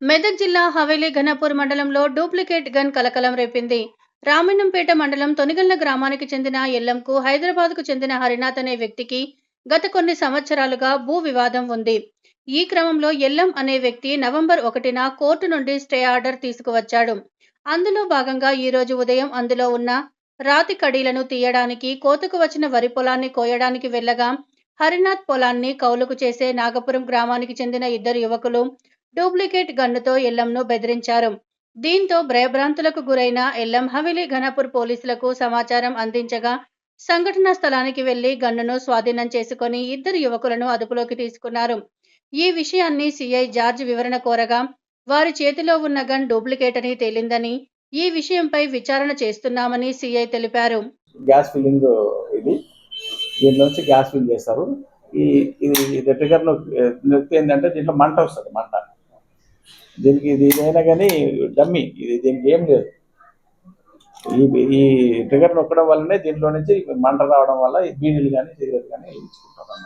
మెదక్ జిల్లా హవేలీ ఘనపూర్ మండలంలో duplicate gun కలకలం రేపింది. రామన్నపేట మండలం తొనిగళ్ల గ్రామానికి చెందిన ఎల్లంకు హైదరాబాద్కు చెందిన హరినాథ్ అనే వ్యక్తికి గత కొన్ని సంవత్సరాలుగా భూ వివాదం ఉంది. ఈ క్రమంలో ఎల్లం అనే వ్యక్తి నవంబర్ 1న కోర్టు నుండి స్టే ఆర్డర్ తీసుకువచ్చాడు. అందులో భాగంగా ఈ రోజు ఉదయం అందులో ఉన్న రాతి కడీలను తీయడానికి కోతకు వచ్చిన వరి పొలాన్ని కోయడానికి వెళ్లగా హరినాథ్ పొలాన్ని కౌలుకు చేసే నాగపురం గ్రామానికి చెందిన ఇద్దరు యువకులు డూప్లికేట్ గన్నుతో ఎల్లంను బెదిరించారు. దీంతో భయభ్రాంతులకు గురైన ఎల్లం హవేలీ ఘనపూర్ పోలీసులకు సమాచారం అందించగా సంఘటనా స్థలానికి వెళ్లి గన్నును స్వాధీనం చేసుకుని ఇద్దరు యువకులను అదుపులోకి తీసుకున్నారు. ఈ విషయాన్ని సీఐ జార్జ్ వివరణ కోరగా వారి చేతిలో ఉన్న గన్ డూప్లికేట్ అని తేలిందని, ఈ విషయంపై విచారణ చేస్తున్నామని సీఐ తెలిపారు. గ్యాస్ ఫిల్లింగ్ ఇది దీనిలోంచి గ్యాస్ ఫిల్ చేస్తారు. ఇది ట్రిగర్ నొక్కి ఏంటంటే దీంట్లో మంట వస్తుంది. మంట దీనికి ఇది ఏదైనా కానీ డమ్మీ, ఇది దీనికి ఏం లేదు. ఈ ట్రిగర్ నొక్కడం వల్లనే దీంట్లో నుంచి మంట రావడం వల్ల బీడీలు కానీ సిగరెట్ కానీ ఇచ్చుకుంటారు.